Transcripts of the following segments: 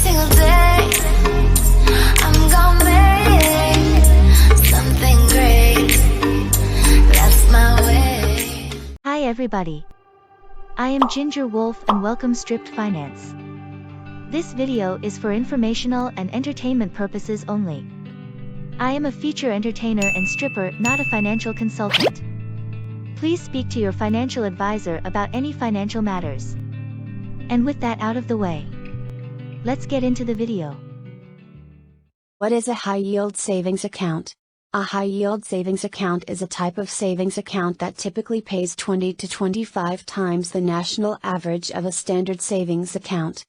single day I'm gonna make something great. That's my way. Hi everybody. I am Ginger Wolf and welcome Stripped Finance. This video is for informational and entertainment purposes only. I am a feature entertainer and stripper, not a financial consultant. Please speak to your financial advisor about any financial matters. And with that out of the way, let's get into the video. What is a high-yield savings account? A high-yield savings account is a type of savings account that typically pays 20 to 25 times the national average of a standard savings account.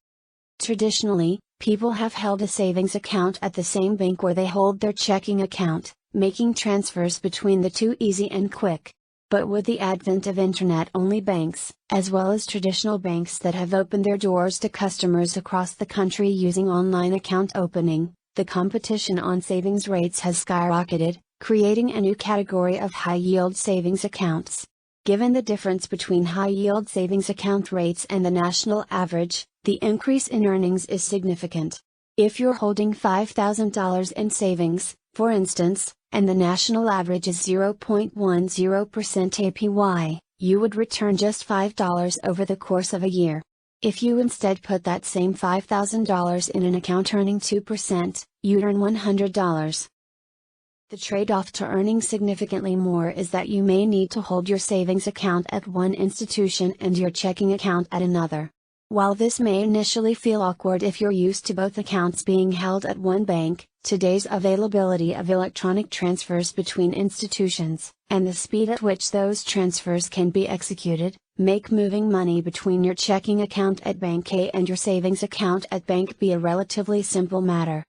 Traditionally, people have held a savings account at the same bank where they hold their checking account, making transfers between the two easy and quick. But with the advent of internet-only banks, as well as traditional banks that have opened their doors to customers across the country using online account opening, the competition on savings rates has skyrocketed, creating a new category of high-yield savings accounts. Given the difference between high-yield savings account rates and the national average, the increase in earnings is significant. If you're holding $5,000 in savings, for instance, and the national average is 0.10% APY, you would return just $5 over the course of a year. If you instead put that same $5,000 in an account earning 2%, you'd earn $100. The trade-off to earning significantly more is that you may need to hold your savings account at one institution and your checking account at another. While this may initially feel awkward if you're used to both accounts being held at one bank, today's availability of electronic transfers between institutions, and the speed at which those transfers can be executed, make moving money between your checking account at Bank A and your savings account at Bank B a relatively simple matter.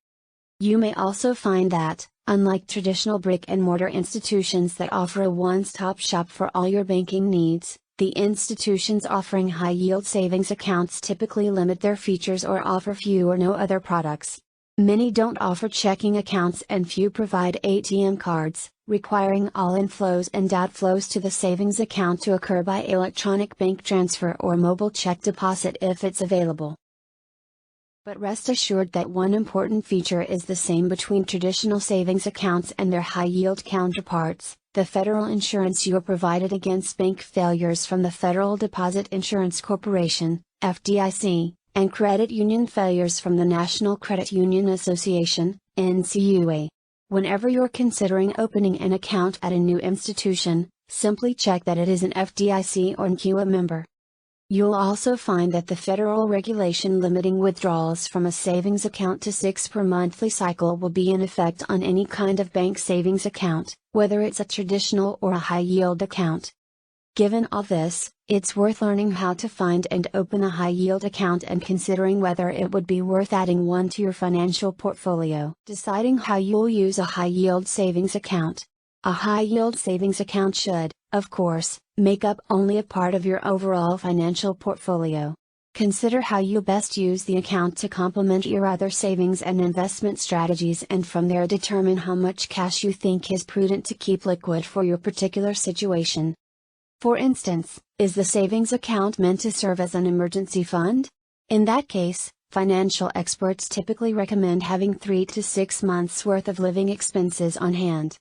You may also find that, unlike traditional brick-and-mortar institutions that offer a one-stop shop for all your banking needs, the institutions offering high-yield savings accounts typically limit their features or offer few or no other products. Many don't offer checking accounts and few provide ATM cards, requiring all inflows and outflows to the savings account to occur by electronic bank transfer or mobile check deposit if it's available. But rest assured that one important feature is the same between traditional savings accounts and their high-yield counterparts: the federal insurance you're provided against bank failures from the Federal Deposit Insurance Corporation, FDIC, and credit union failures from the National Credit Union Association, NCUA. Whenever you're considering opening an account at a new institution, simply check that it is an FDIC or NCUA member. You'll also find that the federal regulation limiting withdrawals from a savings account to 6 per monthly cycle will be in effect on any kind of bank savings account, whether it's a traditional or a high-yield account. Given all this, it's worth learning how to find and open a high-yield account and considering whether it would be worth adding one to your financial portfolio. Deciding how you'll use a high-yield savings account. A high-yield savings account should, of course, make up only a part of your overall financial portfolio. Consider how you best use the account to complement your other savings and investment strategies, and from there determine how much cash you think is prudent to keep liquid for your particular situation. For instance, is the savings account meant to serve as an emergency fund? In that case, financial experts typically recommend having 3 to 6 months' worth of living expenses on hand.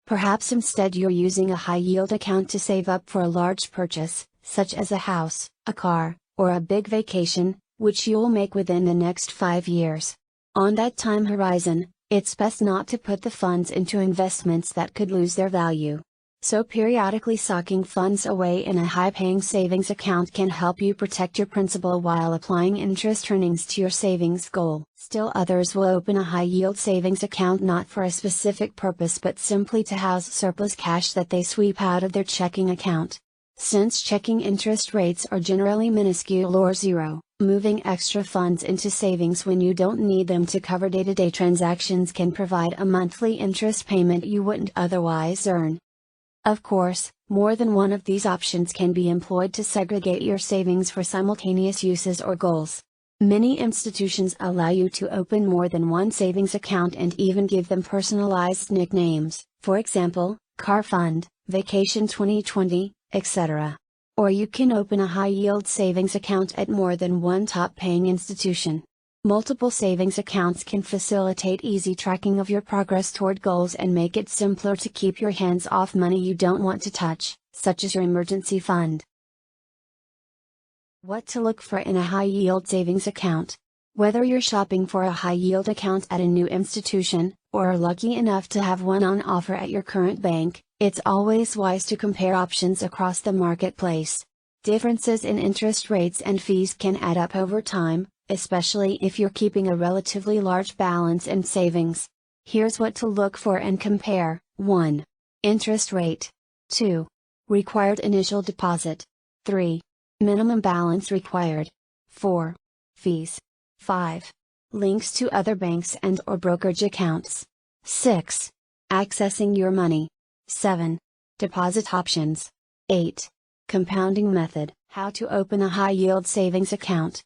Perhaps instead you're using a high-yield account to save up for a large purchase, such as a house, a car, or a big vacation, which you'll make within the next 5 years. On that time horizon, it's best not to put the funds into investments that could lose their value. So periodically socking funds away in a high-paying savings account can help you protect your principal while applying interest earnings to your savings goal. Still others will open a high-yield savings account not for a specific purpose but simply to house surplus cash that they sweep out of their checking account. Since checking interest rates are generally minuscule or zero, moving extra funds into savings when you don't need them to cover day-to-day transactions can provide a monthly interest payment you wouldn't otherwise earn. Of course, more than one of these options can be employed to segregate your savings for simultaneous uses or goals. Many institutions allow you to open more than one savings account and even give them personalized nicknames, for example, Car Fund, Vacation 2020, etc. Or you can open a high-yield savings account at more than one top-paying institution. Multiple savings accounts can facilitate easy tracking of your progress toward goals and make it simpler to keep your hands off money you don't want to touch, such as your emergency fund. What to look for in a high-yield savings account. Whether you're shopping for a high-yield account at a new institution, or are lucky enough to have one on offer at your current bank, it's always wise to compare options across the marketplace. Differences in interest rates and fees can add up over time, especially if you're keeping a relatively large balance in savings. Here's what to look for and compare. 1. Interest rate. 2. Required initial deposit. 3. Minimum balance required. 4. Fees. 5. Links to other banks and/or brokerage accounts. 6. Accessing your money. 7. Deposit options. 8. Compounding method. How to open a high-yield savings account.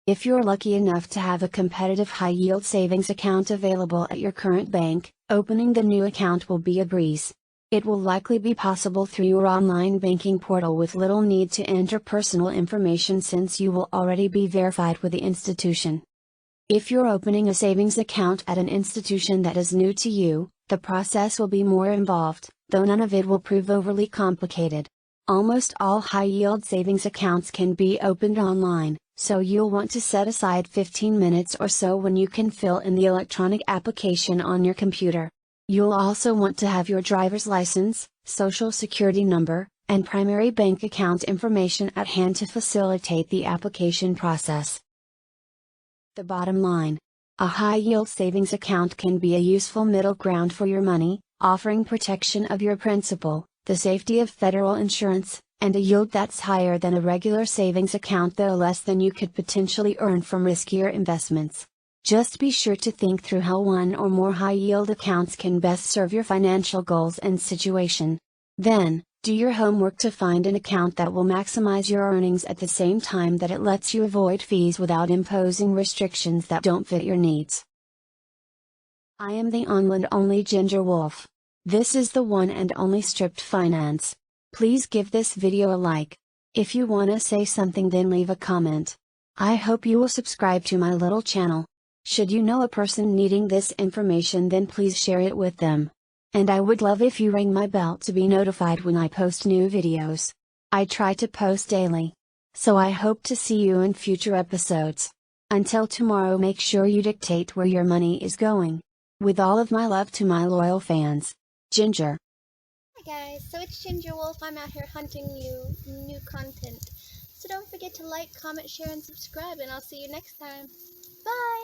If you're lucky enough to have a competitive high-yield savings account available at your current bank, opening the new account will be a breeze. It will likely be possible through your online banking portal with little need to enter personal information since you will already be verified with the institution. If you're opening a savings account at an institution that is new to you, the process will be more involved, though none of it will prove overly complicated. Almost all high-yield savings accounts can be opened online, so you'll want to set aside 15 minutes or so when you can fill in the electronic application on your computer. You'll also want to have your driver's license, social security number, and primary bank account information at hand to facilitate the application process. The bottom line: a high-yield savings account can be a useful middle ground for your money, offering protection of your principal, the safety of federal insurance, and a yield that's higher than a regular savings account though less than you could potentially earn from riskier investments. Just be sure to think through how one or more high-yield accounts can best serve your financial goals and situation. Then, do your homework to find an account that will maximize your earnings at the same time that it lets you avoid fees without imposing restrictions that don't fit your needs. I am the online-only Ginger Wolf. This is the one and only Stripped Finance. Please give this video a like. If you wanna say something, then leave a comment. I hope you will subscribe to my little channel. Should you know a person needing this information, then please share it with them. And I would love if you ring my bell to be notified when I post new videos. I try to post daily. So I hope to see you in future episodes. Until tomorrow, make sure you dictate where your money is going. With all of my love to my loyal fans. Ginger. Hi guys, so it's Ginger Wolf. I'm out here hunting you new content. So don't forget to like, comment, share, and subscribe, and I'll see you next time. Bye!